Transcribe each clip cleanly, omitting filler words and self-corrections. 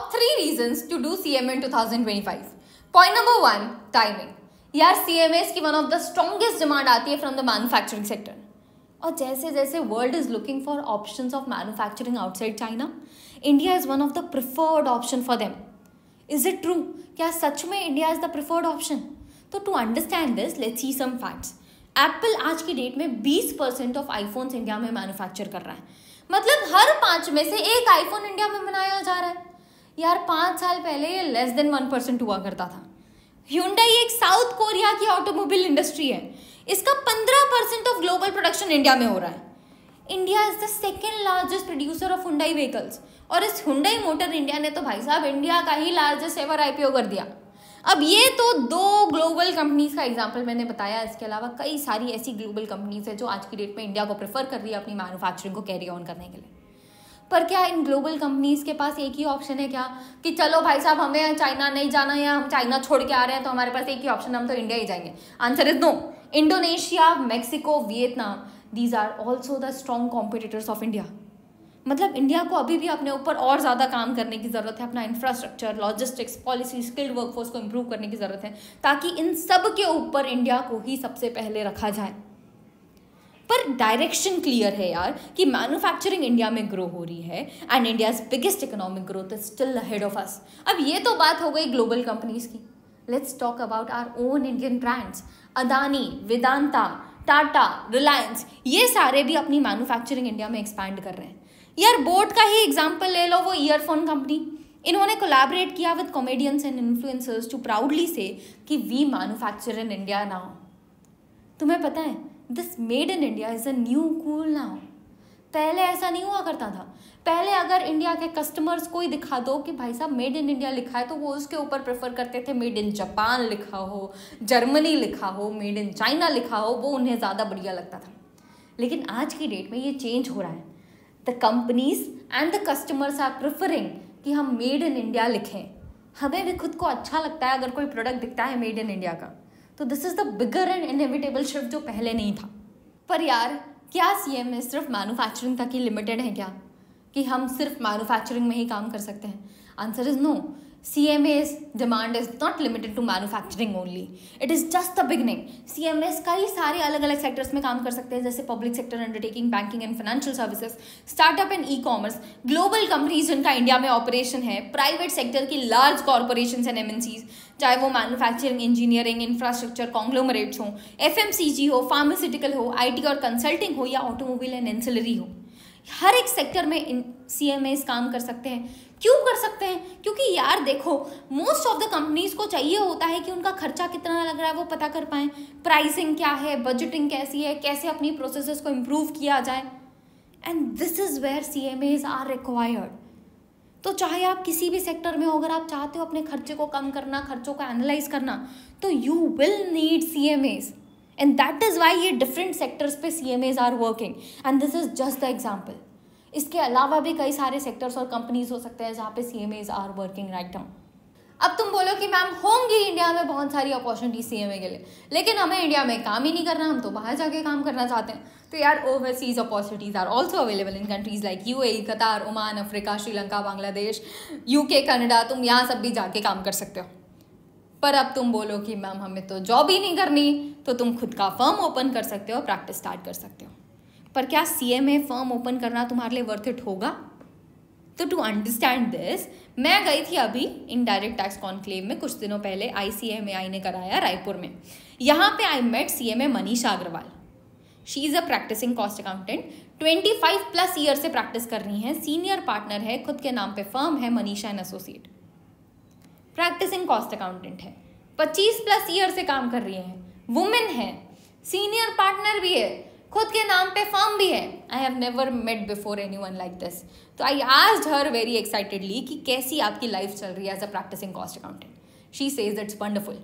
Top 3 reasons to do CMA in 2025. Point number 1, timing. यार CMAs की one of the strongest demand आती है from the manufacturing sector. और जैसे जैसे world is looking for options of manufacturing outside China, India is one of the preferred option for them. Is it true? क्या सच में India is the preferred option? तो to understand this, let's see some facts. Apple आज की date में 20% of iPhones India में manufacture कर रहा है. मतलब हर 5 में से एक आईफोन इंडिया में बनाया जा रहा है. यार 5 साल पहले ये लेस देन 1% हुआ करता था. Hyundai एक साउथ कोरिया की ऑटोमोबाइल इंडस्ट्री है. इसका 15% ऑफ ग्लोबल प्रोडक्शन इंडिया में हो रहा है. India is the second largest producer of Hyundai vehicles. और इस Hyundai मोटर इंडिया ने तो भाई साहब इंडिया का ही लार्जेस्ट एवर IPO कर दिया. अब ये तो 2 ग्लोबल कंपनीज का एग्जांपल मैंने बताया. इसके अलावा कई सारी ऐसी ग्लोबल कंपनीज है जो आज की डेट में इंडिया को प्रेफर कर रही है अपनी मैन्युफैक्चरिंग को कैरी ऑन करने के लिए. पर क्या इन ग्लोबल कंपनीज के पास एक ही ऑप्शन है क्या कि चलो भाई साहब हमें चाइना नहीं जाना या हम चाइना छोड़ के आ रहे हैं तो हमारे पास एक ही ऑप्शन, हम तो इंडिया ही जाएंगे? Answer is no. Indonesia, Mexico, Vietnam, these are also the strong competitors of India. मतलब इंडिया को अभी भी अपने ऊपर और ज़्यादा काम करने की ज़रूरत है. अपना infrastructure, logistics, policy, skilled workforce को इम्प्रूव करने की ज़रूरत है ताकि इन सब के ऊपर इंडिया को ही सबसे पहले रखा जाए. पर डायरेक्शन क्लियर है यार कि मैन्युफैक्चरिंग इंडिया में ग्रो हो रही है and India's biggest economic growth is still ahead of us. अब ये तो बात हो गई ग्लोबल कंपनीज की. Let's talk about our own Indian brands. Adani, Vedanta, Tata, Reliance, ये सारे भी अपनी मैन्युफैक्चरिंग इंडिया में एक्सपैंड कर रहे हैं. यार बोट का ही एग्जाम्पल ले लो, वो ईयरफोन कंपनी. इन्होंने कोलैबोरेट किया with comedians and influencers to proudly say कि we manufacture in India now. तुम्हें पता है this made in India is a new cool now. पहले ऐसा नहीं हुआ करता था. पहले अगर इंडिया के कस्टमर्स को ही दिखा दो कि भाई साहब मेड इन इंडिया लिखा है तो वो उसके ऊपर प्रेफर करते थे मेड इन जापान लिखा हो, जर्मनी लिखा हो, मेड इन चाइना लिखा हो, वो उन्हें ज़्यादा बढ़िया लगता था. लेकिन आज की डेट में ये चेंज हो रहा है. The companies and the customers are preferring कि हम मेड इन इंडिया लिखें. हमें भी खुद को अच्छा लगता है अगर कोई प्रोडक्ट दिखता है मेड इन इंडिया का. तो this is the bigger and inevitable shift जो पहले नहीं था. पर यार क्या CMA सिर्फ मैन्युफैक्चरिंग तक ही लिमिटेड है क्या कि हम सिर्फ मैन्युफैक्चरिंग में ही काम कर सकते हैं? Answer is no. CMA's demand is not limited to manufacturing only. It is just the beginning. CMAs कई सारे अलग अलग सेक्टर्स में काम कर सकते हैं जैसे public sector undertaking, banking and financial services, startup and ecommerce, global companies जिनका इंडिया में ऑपरेशन है, प्राइवेट सेक्टर की लार्ज कॉर्पोरेशंस एंड MNCs, चाहे वो मैन्युफैक्चरिंग, इंजीनियरिंग, इंफ्रास्ट्रक्चर कॉन्ग्लोमरेट्स हो, FMCG हो, फार्मास्यूटिकल हो, IT और कंसल्टिंग हो या ऑटोमोबाइल एंड एंसिलरी हो. हर एक सेक्टर में CMAs काम कर सकते हैं. क्यों कर सकते हैं? क्योंकि यार देखो मोस्ट ऑफ द कंपनीज को चाहिए होता है कि उनका खर्चा कितना लग रहा है वो पता कर पाएँ, प्राइसिंग क्या है, बजटिंग कैसी है, कैसे अपनी प्रोसेसेस को इम्प्रूव किया जाए. And this is where CMAs are required. तो चाहे आप किसी भी सेक्टर में हो, अगर आप चाहते हो अपने खर्चे को कम करना, खर्चों को एनालाइज करना, तो you will need CMAs. And that is why ये डिफरेंट सेक्टर्स पे CMAs are working and this is just the example. इसके अलावा भी कई सारे सेक्टर्स और कंपनीज हो सकते हैं जहाँ पे CMAs are working right now. अब तुम बोलो कि मैम होंगी इंडिया में बहुत सारी अपॉर्चुनिटी CMA के लिए, लेकिन हमें इंडिया में काम ही नहीं करना, हम तो बाहर जाके काम करना चाहते हैं. तो यार overseas opportunities are also available in countries like UAE, Qatar, Oman, Africa, Sri Lanka, Bangladesh, UK, Canada. तुम यहाँ सब भी जाके काम कर सकते हो. पर अब तुम बोलो कि मैम हमें तो जॉब ही नहीं करनी, तो तुम खुद का फर्म ओपन कर सकते हो, प्रैक्टिस स्टार्ट कर सकते हो. पर क्या CMA फर्म ओपन करना तुम्हारे लिए वर्थ इट होगा? तो टू अंडरस्टैंड दिस मैं गई थी अभी इनडायरेक्ट टैक्स कॉन्क्लेव में कुछ दिनों पहले. ICMAI ने कराया रायपुर में. यहाँ पे I met CMA Manisha Agrawal. She is a practising cost accountant. 25+ year से प्रैक्टिस कर रही हैं. सीनियर पार्टनर है, खुद के नाम पे फर्म है, Manisha and associate. Practising cost accountant है, 25+ ईयर से काम कर रही है, वुमेन है, सीनियर पार्टनर भी है, खुद के नाम पे फर्म भी है. I have never met before anyone like this. तो I asked her very excitedly कि कैसी आपकी लाइफ चल रही है as a practising cost accountant. She says it's wonderful,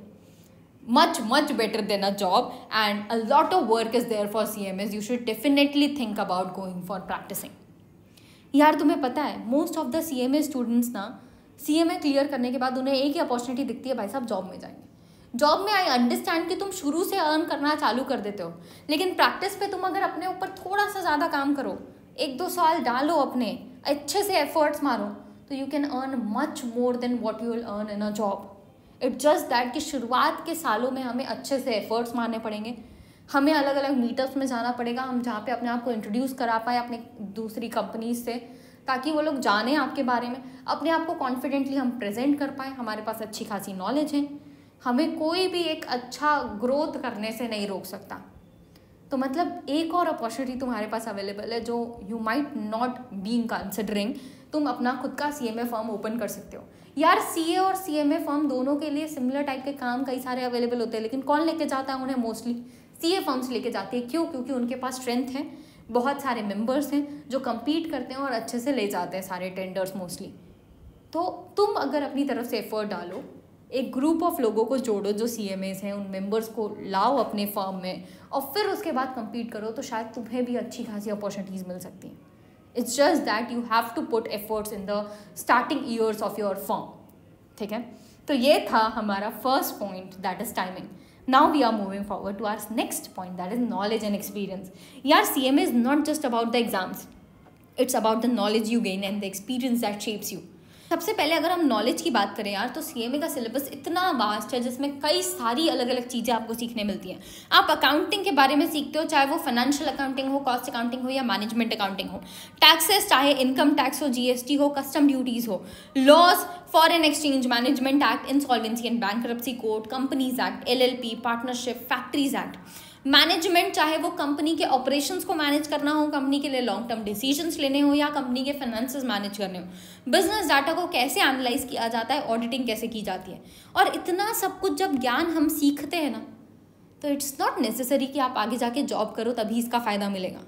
much better than a job and a lot of work is there for CMAs. You should definitely think about going for practicing. यार तुम्हें पता है most of the CMA students ना CMA clear करने के बाद उन्हें एक ही अपॉर्चुनिटी दिखती है, भाई साहब जॉब में जाएंगे. जॉब में आई अंडरस्टैंड कि तुम शुरू से अर्न करना चालू कर देते हो, लेकिन प्रैक्टिस पे तुम अगर अपने ऊपर थोड़ा सा ज़्यादा काम करो, 1-2 साल डालो, अपने अच्छे से एफर्ट्स मारो, तो you can earn much more than what you will earn in a job. It's just that कि शुरुआत के सालों में हमें अच्छे से एफर्ट्स मारने पड़ेंगे, हमें अलग अलग मीटअप्स में जाना पड़ेगा, हम जहाँ पे अपने आप को इंट्रोड्यूस करा पाएँ अपने दूसरी कंपनीज से, ताकि वो लोग जानें आपके बारे में, अपने आप को कॉन्फिडेंटली हम प्रेजेंट कर पाएँ. हमारे पास अच्छी खासी नॉलेज है, हमें कोई भी एक अच्छा ग्रोथ करने से नहीं रोक सकता. तो मतलब एक और अपॉर्चुनिटी तुम्हारे पास अवेलेबल है जो you might not being considering. तुम अपना खुद का CMA फर्म ओपन कर सकते हो. यार CA और CMA फर्म दोनों के लिए सिमिलर टाइप के काम कई सारे अवेलेबल होते हैं, लेकिन कौन लेके जाता है उन्हें? मोस्टली CA फर्म्स लेके जाती है. क्यों? क्योंकि उनके पास स्ट्रेंथ है, बहुत सारे मेंबर्स हैं जो कम्पीट करते हैं और अच्छे से ले जाते हैं सारे टेंडर्स मोस्टली. तो तुम अगर अपनी तरफ से एफर्ट डालो, एक ग्रुप ऑफ लोगों को जोड़ो जो CMAs हैं, उन मेंबर्स को लाओ अपने फर्म में और फिर उसके बाद कम्पीट करो, तो शायद तुम्हें भी अच्छी खासी अपॉर्चुनिटीज़ मिल सकती हैं. It's just that you have to put efforts in the starting years of your firm. ठीक है, तो ये था हमारा first point, that is timing. Now we are moving forward to our next point, that is knowledge and experience. यार CMA is not just about the exams, it's about the knowledge you gain and the experience that shapes you. सबसे पहले अगर हम knowledge की बात करें यार, तो CMA का सिलेबस इतना वास्ट है जिसमें कई सारी अलग अलग चीज़ें आपको सीखने मिलती हैं. आप अकाउंटिंग के बारे में सीखते हो, चाहे वो फाइनेंशियल अकाउंटिंग हो, कॉस्ट अकाउंटिंग हो या मैनेजमेंट अकाउंटिंग हो. टैक्सेस, चाहे इनकम टैक्स हो, GST हो, कस्टम ड्यूटीज़ हो, laws, foreign exchange management act, insolvency and bankruptcy code, companies act, LLP, partnership, factories act. Management, चाहे वो कंपनी के ऑपरेशंस को मैनेज करना हो, कंपनी के लिए लॉन्ग टर्म डिसीजंस लेने हो या कंपनी के फाइनेंसेस मैनेज करने हो, बिजनेस डाटा को कैसे एनालाइज किया जाता है, ऑडिटिंग कैसे की जाती है. और इतना सब कुछ जब ज्ञान हम सीखते हैं ना, तो इट्स नॉट नेसेसरी कि आप आगे जाके जॉब करो तभी इसका फ़ायदा मिलेगा.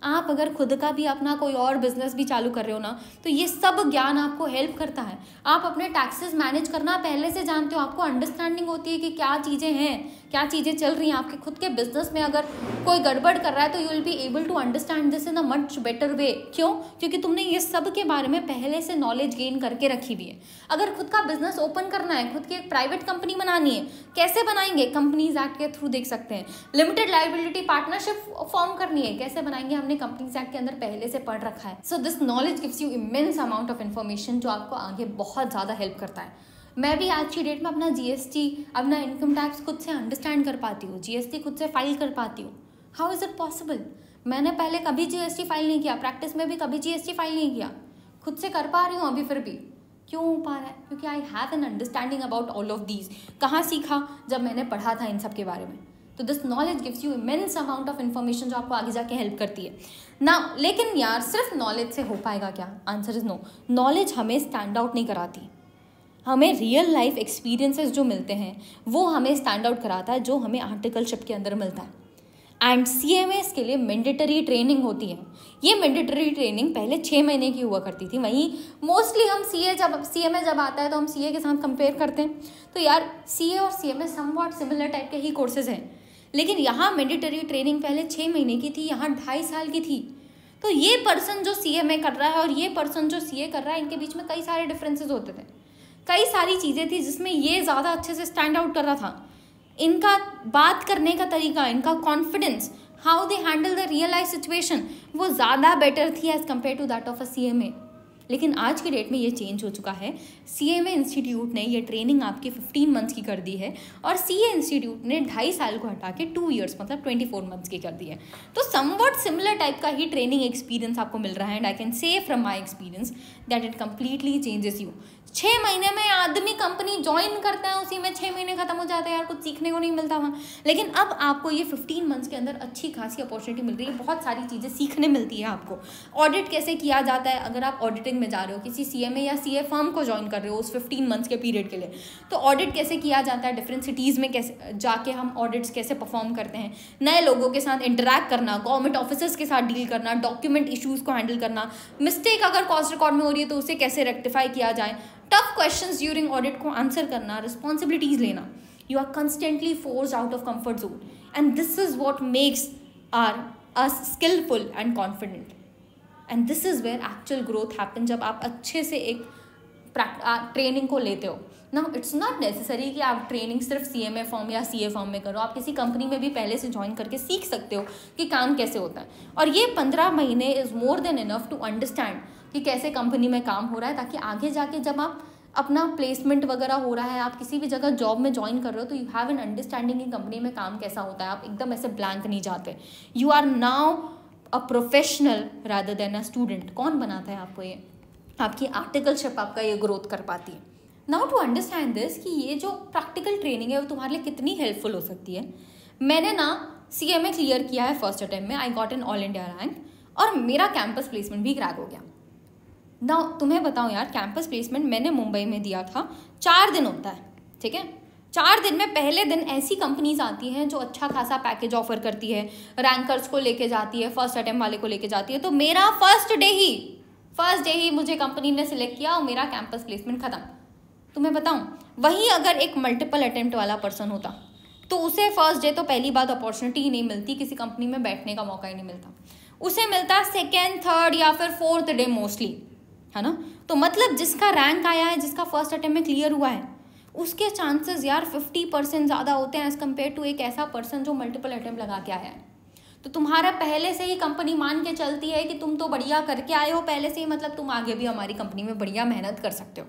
आप अगर खुद का भी अपना कोई और बिजनेस भी चालू कर रहे हो ना, तो ये सब ज्ञान आपको हेल्प करता है. आप अपने टैक्सेस मैनेज करना पहले से जानते हो, आपको अंडरस्टैंडिंग होती है कि क्या चीज़ें हैं, क्या चीज़ें चल रही हैं. आपके खुद के बिजनेस में अगर कोई गड़बड़ कर रहा है तो you will be able to understand this in a much better way. क्यों? क्योंकि तुमने ये सब के बारे में पहले से नॉलेज गेन करके रखी हुई है. अगर खुद का बिजनेस ओपन करना है, खुद की एक प्राइवेट कंपनी बनानी है, कैसे बनाएंगे? कंपनीज एक्ट के थ्रू देख सकते हैं. लिमिटेड लायबिलिटी पार्टनरशिप फॉर्म करनी है, कैसे बनाएंगे? हमने कंपनीज एक्ट के अंदर पहले से पढ़ रखा है. So this knowledge gives you immense amount of information जो आपको आगे बहुत ज़्यादा हेल्प करता है. मैं भी आज की डेट में अपना GST, अपना इनकम टैक्स खुद से अंडरस्टैंड कर पाती हूँ, GST खुद से फाइल कर पाती हूँ. How is it possible? मैंने पहले कभी GST फाइल नहीं किया, प्रैक्टिस में भी कभी GST फाइल नहीं किया, खुद से कर पा रही हूँ अभी. फिर भी क्यों हो पा रहा है? क्योंकि I have an understanding about all of these. कहाँ सीखा? जब मैंने पढ़ा था इन सब के बारे में. तो this knowledge gives you immense amount of information जो आपको आगे जाके हेल्प करती है ना. लेकिन यार सिर्फ नॉलेज से हो पाएगा क्या? Answer is no. नॉलेज हमें स्टैंड आउट नहीं कराती. हमें रियल लाइफ एक्सपीरियंसेस जो मिलते हैं वो हमें स्टैंड आउट कराता है, जो हमें आर्टिकलशिप के अंदर मिलता है. एंड CMAs के लिए मैंडेटरी ट्रेनिंग होती है. ये मैंडेटरी ट्रेनिंग पहले 6 महीने की हुआ करती थी. वहीं मोस्टली हम CMA जब आता है तो हम CA के साथ कंपेयर करते हैं. तो यार CA और CMA समवॉट सिमिलर टाइप के ही कोर्सेज हैं, लेकिन यहाँ मैंडेटरी ट्रेनिंग पहले 6 महीने की थी, यहाँ 2.5 साल की थी. तो ये पर्सन जो CMA कर रहा है और ये पर्सन जो CA कर रहा है, इनके बीच में कई सारे डिफरेंसेस होते थे. कई सारी चीज़ें थी जिसमें ये ज़्यादा अच्छे से स्टैंड आउट कर रहा था. इनका बात करने का तरीका, इनका confidence, how they handle the real life situation, वो ज़्यादा बेटर थी as compare to that of a CMA. लेकिन आज की डेट में ये चेंज हो चुका है. CMA इंस्टीट्यूट ने ये ट्रेनिंग आपकी 15 मंथ्स की कर दी है और CA इंस्टीट्यूट ने 2.5 साल को हटा के 2 ईयर्स मतलब 24 मंथ्स की कर दी है. तो समवॉट सिमिलर टाइप का ही ट्रेनिंग एक्सपीरियंस आपको मिल रहा है. And I can say from my experience that it completely changes you. 6 महीने में आदमी कंपनी ज्वाइन करता है, उसी में 6 महीने खत्म हो जाता है. यार कुछ सीखने को नहीं मिलता वहाँ. लेकिन अब आपको ये 15 मंथ्स के अंदर अच्छी खासी अपॉर्चुनिटी मिल रही है, बहुत सारी चीज़ें सीखने मिलती है आपको. ऑडिट कैसे किया जाता है, अगर आप ऑडिटिंग में जा रहे हो, किसी CMA या CA फर्म को ज्वाइन कर रहे हो उस 15 मंथ्स के पीरियड के लिए, तो ऑडिट कैसे किया जाता है, डिफरेंट सिटीज़ में कैसे जाके हम ऑडिट्स कैसे परफॉर्म करते हैं, नए लोगों के साथ इंटरैक्ट करना, गवर्नमेंट ऑफिसर्स के साथ डील करना, डॉक्यूमेंट इशूज़ को हैंडल करना, मिस्टेक अगर कॉस्ट रिकॉर्ड में हो रही है तो उसे कैसे रेक्टिफाई किया जाए, टफ क्वेश्चंस ड्यूरिंग ऑडिट को आंसर करना, रिस्पॉन्सिबिलिटीज लेना. You are constantly forced out of comfort zone and this is what makes us skilful and confident. And this is where actual growth happen, जब आप अच्छे से एक ट्रेनिंग को लेते हो ना. इट्स नॉट नेसेसरी कि आप ट्रेनिंग सिर्फ CMA फॉर्म या CA फॉर्म में करो. आप किसी कंपनी में भी पहले से ज्वाइन करके सीख सकते हो कि काम कैसे होता है. और ये 15 महीने is more than enough to understand कि कैसे कंपनी में काम हो रहा है, ताकि आगे जाके जब आप अपना प्लेसमेंट वगैरह हो रहा है, आप किसी भी जगह जॉब में ज्वाइन कर रहे हो, तो यू हैव एन अंडरस्टैंडिंग कि कंपनी में काम कैसा होता है, आप एकदम ऐसे ब्लैंक नहीं जाते. You are now a professional rather than a student. कौन बनाता है आपको ये? आपकी आर्टिकलशिप आपका ये ग्रोथ कर पाती है. नाउ टू अंडरस्टैंड दिस कि ये जो प्रैक्टिकल ट्रेनिंग है वो तुम्हारे लिए कितनी हेल्पफुल हो सकती है. मैंने ना CMA क्लियर किया है फर्स्ट अटेम्प्ट में. I got an all India rank और मेरा कैंपस प्लेसमेंट भी क्रैक हो गया. ना तुम्हें बताऊं यार, कैंपस प्लेसमेंट मैंने मुंबई में दिया था. 4 दिन होता है, ठीक है. 4 दिन में पहले दिन ऐसी कंपनीज आती हैं जो अच्छा खासा पैकेज ऑफर करती है, रैंकर्स को लेके जाती है, फर्स्ट अटेम्प्ट वाले को लेके जाती है. तो मेरा फर्स्ट डे ही मुझे कंपनी ने सिलेक्ट किया और मेरा कैंपस प्लेसमेंट खत्म. तुम्हें बताऊं, वहीं अगर एक मल्टीपल अटेम्प्ट वाला पर्सन होता तो उसे फर्स्ट डे तो पहली बात अपॉर्चुनिटी ही नहीं मिलती, किसी कंपनी में बैठने का मौका ही नहीं मिलता. उसे मिलता सेकेंड, थर्ड या फिर फोर्थ डे मोस्टली, है ना. तो मतलब जिसका रैंक आया है, जिसका फर्स्ट अटेम्प्ट में क्लियर हुआ है, उसके चांसेस यार 50% ज़्यादा होते हैं एज़ कम्पेयर टू एक ऐसा पर्सन जो मल्टीपल अटेम्प्ट लगा के आया है. तो तुम्हारा पहले से ही कंपनी मान के चलती है कि तुम तो बढ़िया करके आए हो पहले से ही, मतलब तुम आगे भी हमारी कंपनी में बढ़िया मेहनत कर सकते हो.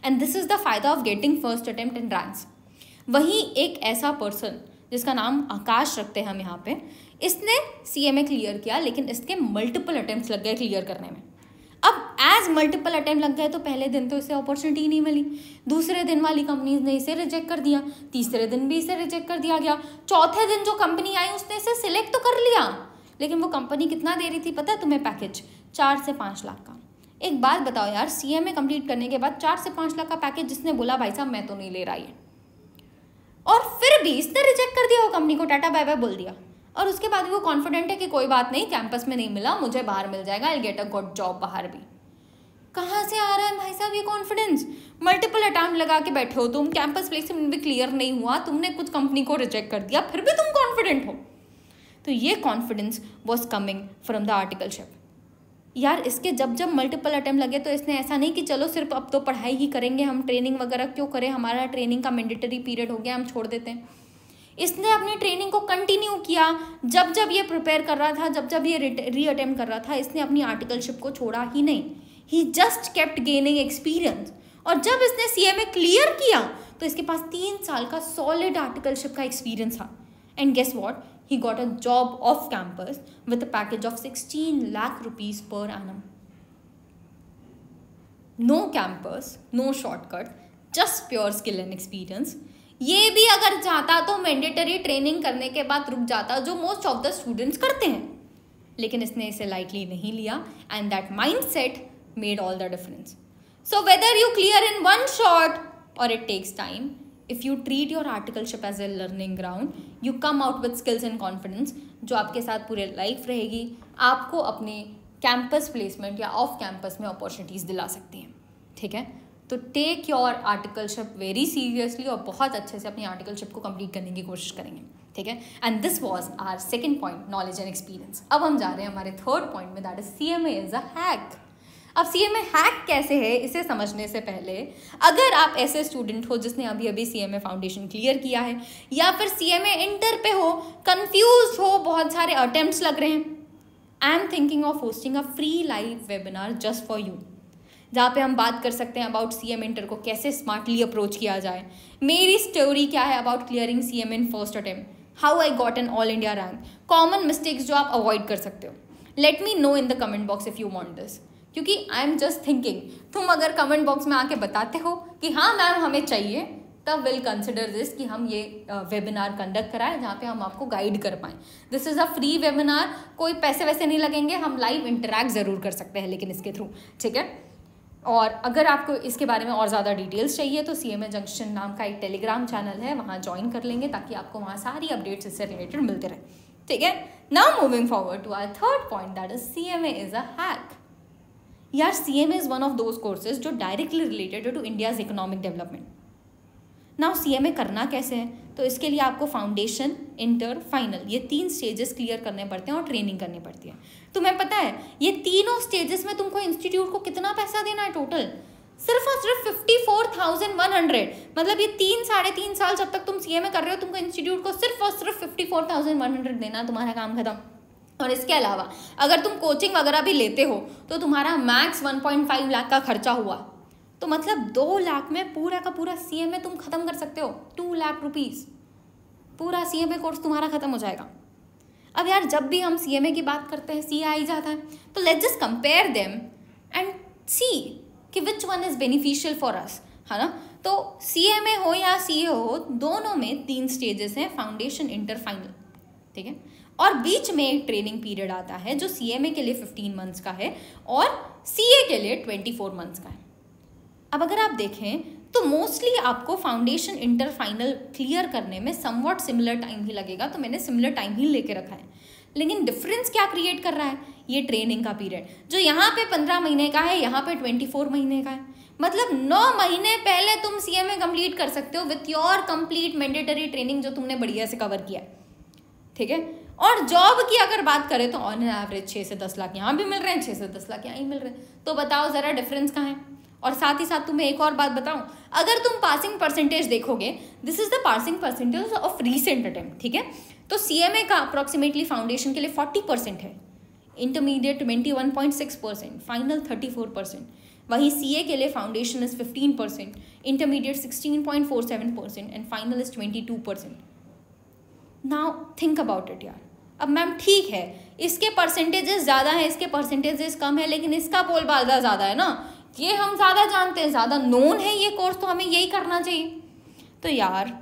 एंड दिस इज़ द फायदा of getting first attempt in ranks. वहीं एक ऐसा पर्सन जिसका नाम आकाश रखते हैं हम यहाँ पे, इसने CMA क्लियर किया, लेकिन इसके मल्टीपल अटेम्प्ट्स लग गए क्लियर करने में. अब एज मल्टीपल अटेम्प्ट लग गए तो पहले दिन तो इसे अपॉर्चुनिटी नहीं मिली, दूसरे दिन वाली कंपनीज ने इसे रिजेक्ट कर दिया, तीसरे दिन भी इसे रिजेक्ट कर दिया गया, चौथे दिन जो कंपनी आई उसने इसे सिलेक्ट तो कर लिया, लेकिन वो कंपनी कितना दे रही थी पता है तुम्हें पैकेज? 4 से 5 लाख का. एक बात बताओ यार, CMA कंप्लीट करने के बाद 4 से 5 लाख का पैकेज जिसने बोला भाई साहब मैं तो नहीं ले रहा ये, और फिर भी इसने रिजेक्ट कर दिया वो कंपनी को, टाटा बाय बाय बोल दिया. और उसके बाद भी वो कॉन्फिडेंट है कि कोई बात नहीं, कैंपस में नहीं मिला, मुझे बाहर मिल जाएगा, I get a good job बाहर भी. कहाँ से आ रहा है भाई साहब ये कॉन्फिडेंस? मल्टीपल अटेम्प्ट लगा के बैठे हो तुम, कैंपस प्लेसमेंट भी क्लियर नहीं हुआ, तुमने कुछ कंपनी को रिजेक्ट कर दिया, फिर भी तुम कॉन्फिडेंट हो. तो ये confidence was coming from the articleship. यार इसके जब जब मल्टीपल अटेम्प्ट लगे तो इसने ऐसा नहीं कि चलो सिर्फ अब तो पढ़ाई ही करेंगे, हम ट्रेनिंग वगैरह क्यों करें, हमारा ट्रेनिंग का मैंडेटरी पीरियड हो गया, हम छोड़ देते हैं. इसने अपनी ट्रेनिंग को कंटिन्यू किया. जब जब ये प्रिपेयर कर रहा था, जब जब ये री अटेम्प्ट कर रहा था, इसने अपनी आर्टिकलशिप को छोड़ा ही नहीं. ही जस्ट केप्ट गेनिंग एक्सपीरियंस. और जब इसने CMA क्लियर किया तो इसके पास 3 साल का सॉलिड आर्टिकलशिप का एक्सपीरियंस था. And guess what, he got a job off campus with a package of 16 lakh rupees per annum. No campus, no shortcut, just pure skill and experience. ये भी अगर चाहता तो मैंडेटरी ट्रेनिंग करने के बाद रुक जाता, जो मोस्ट ऑफ द स्टूडेंट्स करते हैं, लेकिन इसने इसे लाइटली नहीं लिया. And that mindset made all the difference. So whether you clear in one shot or it takes time, if you treat your articleship as a learning ground, you come out with skills and confidence जो आपके साथ पूरे life रहेगी, आपको अपने campus placement या off campus में opportunities दिला सकती हैं. ठीक है, तो take your articleship very seriously और बहुत अच्छे से अपनी आर्टिकलशिप को कंप्लीट करने की कोशिश करेंगे. ठीक है, and this was our second point, knowledge and experience. अब हम जा रहे हैं हमारे थर्ड पॉइंट में, that is CMA is a hack. अब CMA हैक कैसे है, इसे समझने से पहले अगर आप ऐसे स्टूडेंट हो जिसने अभी अभी CMA फाउंडेशन क्लियर किया है, या फिर CMA इंटर पे हो, कंफ्यूज हो, बहुत सारे अटेम्प्ट्स लग रहे हैं, I am thinking of hosting a free live webinar just for you, जहाँ पे हम बात कर सकते हैं अबाउट CMA इंटर को कैसे स्मार्टली अप्रोच किया जाए, मेरी स्टोरी क्या है about clearing CMA in first attempt, how I got an all India rank, common mistakes जो आप अवॉइड कर सकते हो. Let me know in the comment box if you want this, क्योंकि आई एम जस्ट थिंकिंग, तुम अगर comment box में आके बताते हो कि हाँ मैम हमें चाहिए, तब विल कंसिडर दिस कि हम ये वेबिनार कंडक्ट कराएं जहाँ पे हम आपको गाइड कर पाएँ. This is a free webinar, कोई पैसे वैसे नहीं लगेंगे, हम लाइव इंटरैक्ट ज़रूर कर सकते हैं लेकिन इसके थ्रू. ठीक है, और अगर आपको इसके बारे में और ज़्यादा डिटेल्स चाहिए तो CMA जंक्शन नाम का एक टेलीग्राम चैनल है, वहाँ ज्वाइन कर लेंगे ताकि आपको वहाँ सारी अपडेट्स इससे रिलेटेड मिलते रहे. ठीक है, now moving forward to our third point, that is CMA is a hack. यार CMA is one of those courses जो directly related to India's economic development. Now CMA करना कैसे है, तो इसके लिए आपको फाउंडेशन, इंटर, फाइनल, ये 3 स्टेजेस क्लियर करने पड़ते हैं और ट्रेनिंग करनी पड़ती है. तुम्हें पता है ये तीनों स्टेजेस में तुमको इंस्टीट्यूट को कितना पैसा देना है टोटल? सिर्फ और सिर्फ 54,100. मतलब ये 3-3.5 साल जब तक तुम CMA कर रहे हो, तुमको इंस्टीट्यूट को सिर्फ और सिर्फ 54,100 देना, तुम्हारा काम खत्म. और इसके अलावा अगर तुम कोचिंग वगैरह भी लेते हो तो तुम्हारा मैक्स 1.5 लाख का खर्चा हुआ, तो मतलब 2 लाख में पूरा का पूरा CMA तुम खत्म कर सकते हो। 2 लाख रुपीज़ पूरा CMA कोर्स तुम्हारा खत्म हो जाएगा। अब यार जब भी हम CMA की बात करते हैं CA आ ही जाता है, तो let's just compare them and see कि which one is beneficial for us, है ना। तो CMA हो या CA हो, दोनों में 3 स्टेजेस हैं, फाउंडेशन, इंटर, फाइनल, ठीक है। और बीच में एक ट्रेनिंग पीरियड आता है जो CMA के लिए 15 मंथ्स का है और CA के लिए 24 मंथ्स का है। अब अगर आप देखें तो मोस्टली आपको फाउंडेशन, इंटर, फाइनल क्लियर करने में समवॉट सिमिलर टाइम ही लगेगा, तो मैंने सिमिलर टाइम ही लेके रखा है। लेकिन डिफरेंस क्या क्रिएट कर रहा है, ये ट्रेनिंग का पीरियड, जो यहाँ पे 15 महीने का है, यहाँ पे 24 महीने का है। मतलब 9 महीने पहले तुम CMA कंप्लीट कर सकते हो with your complete mandatory training जो तुमने बढ़िया से कवर किया, ठीक है। और जॉब की अगर बात करें तो ऑन एवरेज 6 से 10 लाख यहाँ भी मिल रहे हैं, 6 से 10 लाख यहाँ ही मिल रहे हैं। तो बताओ ज़रा डिफरेंस कहाँ है। और साथ ही साथ तुम्हें एक और बात बताऊं, अगर तुम पासिंग परसेंटेज देखोगे, this is the passing percentage of recent attempt, ठीक है। तो CMA का अप्रॉक्सीमेटली फाउंडेशन के लिए 40% है, इंटरमीडिएट 21.6%, फाइनल 34%। वहीं CA के लिए foundation is 15%, intermediate 16.47% and final is 22%। Now think about it यार। अब मैम ठीक है, इसके परसेंटेजेस ज़्यादा हैं, इसके परसेंटेजेस कम है, लेकिन इसका बोलबाला ज़्यादा है ना, ये हम ज़्यादा जानते हैं, ज़्यादा नोन है ये कोर्स, तो हमें यही करना चाहिए। तो यार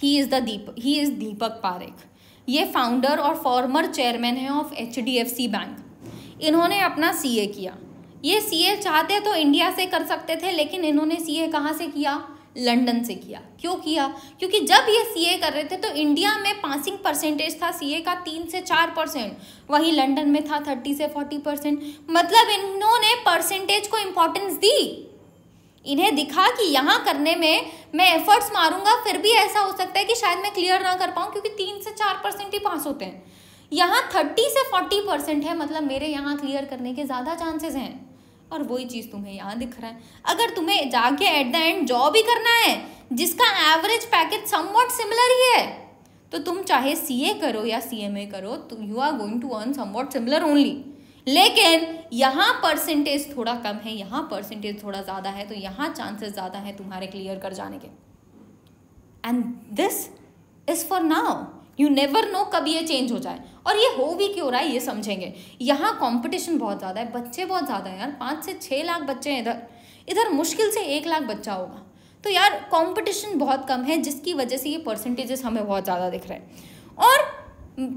ही इज़ दीपक पारेख, ये फाउंडर और फॉर्मर चेयरमैन है ऑफ HDFC बैंक। इन्होंने अपना CA किया। ये CA चाहते तो इंडिया से कर सकते थे, लेकिन इन्होंने CA कहाँ से किया, लंदन से किया। क्यों किया, क्योंकि जब ये CA कर रहे थे तो इंडिया में पासिंग परसेंटेज था CA का 3 से 4%, वहीं लंदन में था 30 से 40%। मतलब इन्होंने परसेंटेज को इम्पोर्टेंस दी। इन्हें दिखा कि यहाँ करने में मैं एफर्ट्स मारूंगा, फिर भी ऐसा हो सकता है कि शायद मैं क्लियर ना कर पाऊँ, क्योंकि 3 से 4% ही पास होते हैं। यहाँ 30 से 40% है, मतलब मेरे यहाँ क्लियर करने के ज़्यादा चांसेस हैं। और वही चीज़ तुम्हें यहाँ दिख रहा है। अगर तुम्हें जाके एट द एंड जॉब ही करना है जिसका एवरेज पैकेज समवॉट सिमिलर ही है, तो तुम चाहे CA करो या CMA करो, तो you are going to earn somewhat similar only. लेकिन यहाँ परसेंटेज थोड़ा कम है, यहाँ परसेंटेज थोड़ा ज़्यादा है, तो यहाँ चांसेस ज़्यादा है तुम्हारे क्लियर कर जाने के। And this is for now, you never know कब ये चेंज हो जाए। और ये हो भी क्यों रहा है ये समझेंगे। यहाँ कंपटीशन बहुत ज़्यादा है, बच्चे बहुत ज़्यादा हैं यार, 5 से 6 लाख बच्चे हैं इधर मुश्किल से 1 लाख बच्चा होगा। तो यार कंपटीशन बहुत कम है, जिसकी वजह से ये परसेंटेजेस हमें बहुत ज़्यादा दिख रहे हैं। और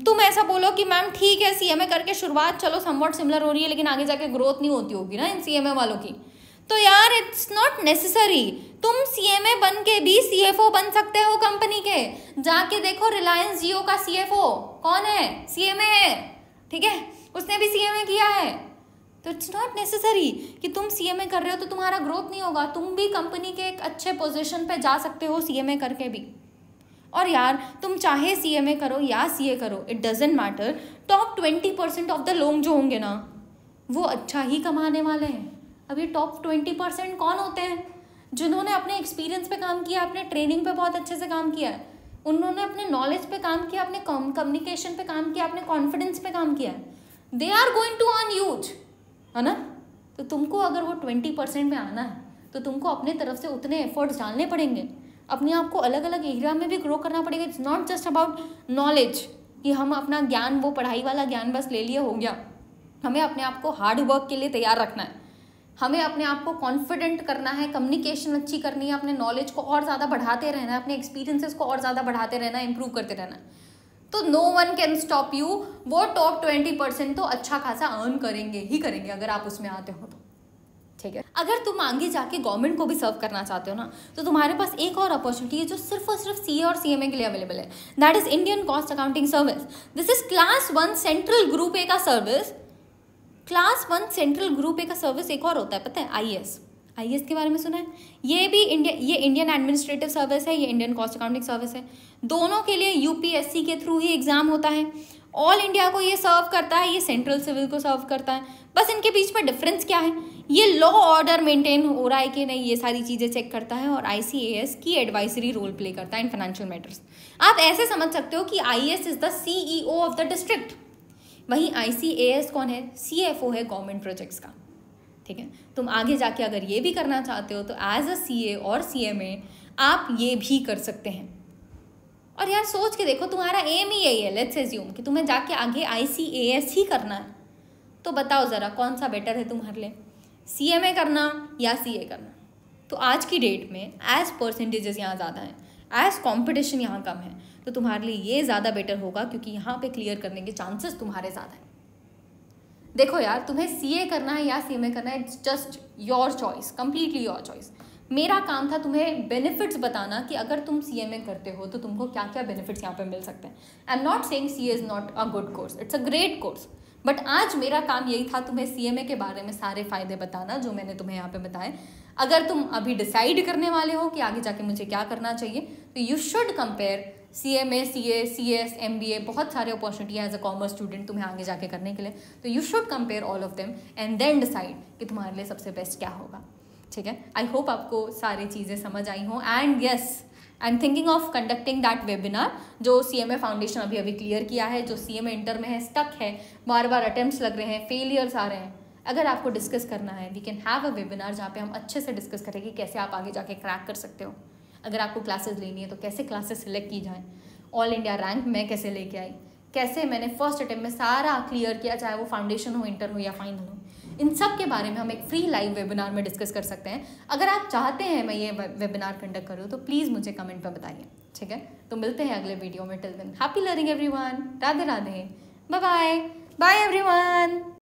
तुम ऐसा बोलो कि मैम ठीक है CMA करके शुरुआत चलो समवॉट सिमिलर हो रही है, लेकिन आगे जाके ग्रोथ नहीं होती होगी ना इन CMA वालों की, तो यार इट्स नॉट नेसेसरी। तुम CMA बन के भी CFO बन सकते हो कंपनी के। जाके देखो रिलायंस जियो का CFO कौन है, CMA है, ठीक है, उसने भी CMA किया है। तो इट्स नॉट नेसेसरी कि तुम CMA कर रहे हो तो तुम्हारा ग्रोथ नहीं होगा, तुम भी कंपनी के एक अच्छे पोजीशन पे जा सकते हो CMA करके भी। और यार तुम चाहे CMA करो या CA करो, it doesn't matter, top 20% of the लोग जो होंगे ना वो अच्छा ही कमाने वाले हैं। अब ये टॉप 20% कौन होते हैं, जिन्होंने अपने एक्सपीरियंस पे काम किया, अपने ट्रेनिंग पे बहुत अच्छे से काम किया है, उन्होंने अपने नॉलेज पे काम किया, अपने कम्युनिकेशन पे काम किया, अपने कॉन्फिडेंस पे काम किया है, they are going to earn huge, है ना। तो तुमको अगर वो 20% में आना है तो तुमको अपने तरफ से उतने एफर्ट्स डालने पड़ेंगे, अपने आप को अलग अलग एरिया में भी ग्रो करना पड़ेगा। It's not just about knowledge कि हम अपना ज्ञान, वो पढ़ाई वाला ज्ञान बस ले लिए हो गया। हमें अपने आप को हार्ड वर्क के लिए तैयार रखना है, हमें अपने आप को कॉन्फिडेंट करना है, कम्युनिकेशन अच्छी करनी है, अपने नॉलेज को और ज़्यादा बढ़ाते रहना है, अपने एक्सपीरियंसेस को और ज़्यादा बढ़ाते रहना है, इंप्रूव करते रहना है। तो no one can stop you. वो टॉप 20% तो अच्छा खासा अर्न करेंगे ही करेंगे अगर आप उसमें आते हो तो, ठीक है। अगर तुम आगे जाके गवर्नमेंट को भी सर्व करना चाहते हो ना, तो तुम्हारे पास एक और अपॉर्चुनिटी है जो सिर्फ और सिर्फ CA और CMA के लिए अवेलेबल है, that is Indian cost accounting service. This is class 1 central group A का service. Class 1 central group A का सर्विस एक और होता है, पता है, IAS के बारे में सुना है। ये भी इंडियन एडमिनिस्ट्रेटिव सर्विस है, ये इंडियन कॉस्ट अकाउंटिंग सर्विस है। दोनों के लिए UPSC के थ्रू ही एग्जाम होता है। ऑल इंडिया को ये सर्व करता है, ये सेंट्रल सिविल को सर्व करता है। बस इनके बीच में डिफरेंस क्या है, ये लॉ ऑर्डर मेंटेन हो रहा है कि नहीं, ये सारी चीज़ें चेक करता है, और ICAS की एडवाइजरी रोल प्ले करता है इन फाइनेंशियल मैटर्स। आप ऐसे समझ सकते हो कि IAS is the CEO of the district. वहीं ICAS कौन है? CFO है गवर्नमेंट प्रोजेक्ट्स का, ठीक है। तुम आगे जाके अगर ये भी करना चाहते हो तो एज अ CA और CMA आप ये भी कर सकते हैं। और यार सोच के देखो, तुम्हारा एम ही यही है, लेट्स एज्यूम कि तुम्हें जाके आगे ICAS ही करना है, तो बताओ ज़रा कौन सा बेटर है तुम्हारे लिए, CMA करना या CA करना? तो आज की डेट में एज परसेंटेजेस यहाँ ज़्यादा हैं, एज कॉम्पिटिशन यहाँ कम है, तो तुम्हारे लिए ये ज़्यादा बेटर होगा, क्योंकि यहाँ पे क्लियर करने के चांसेस तुम्हारे ज़्यादा हैं। देखो यार, तुम्हें CA करना है या CMA करना है, it's just your choice, completely your choice. मेरा काम था तुम्हें बेनिफिट्स बताना कि अगर तुम CMA करते हो तो तुमको क्या क्या बेनिफिट्स यहाँ पे मिल सकते हैं। I am not saying CA is not a good course, it's a great course, but आज मेरा काम यही था तुम्हें CMA के बारे में सारे फ़ायदे बताना जो मैंने तुम्हें यहाँ पे बताए। अगर तुम अभी डिसाइड करने वाले हो कि आगे जाके मुझे क्या करना चाहिए, तो you should compare CMA, CA, CS, MBA, बहुत सारे अपॉर्चुनिटी है एज अ कॉमर्स स्टूडेंट तुम्हें आगे जाके करने के लिए। तो you should compare all of them and then decide कि तुम्हारे लिए सबसे बेस्ट क्या होगा, ठीक है। आई होप आपको सारी चीज़ें समझ आई हों। And yes, I am thinking of conducting that webinar जो CMA फाउंडेशन अभी क्लियर किया है, जो CMA इंटर में है, स्टक है, बार बार अटेम्प्ट्स लग रहे हैं, फेलियर्स आ रहे हैं। अगर आपको डिस्कस करना है, we can have a webinar जहाँ पे हम अच्छे से डिस्कस करेंगे कैसे आप आगे जाके क्रैक कर सकते हो। अगर आपको क्लासेस लेनी है तो कैसे क्लासेस सिलेक्ट की जाएँ, ऑल इंडिया रैंक मैं कैसे लेके आई, कैसे मैंने फर्स्ट अटेम्प्ट में सारा क्लियर किया, चाहे वो फाउंडेशन हो, इंटर हो या फाइनल हो, इन सब के बारे में हम एक फ्री लाइव वेबिनार में डिस्कस कर सकते हैं। अगर आप चाहते हैं मैं ये वेबिनार कंडक्ट करूँ तो प्लीज़ मुझे कमेंट पर बताइए, ठीक है। तो मिलते हैं अगले वीडियो में। Till then happy learning everyone, Radhe Radhe, bye bye, bye everyone.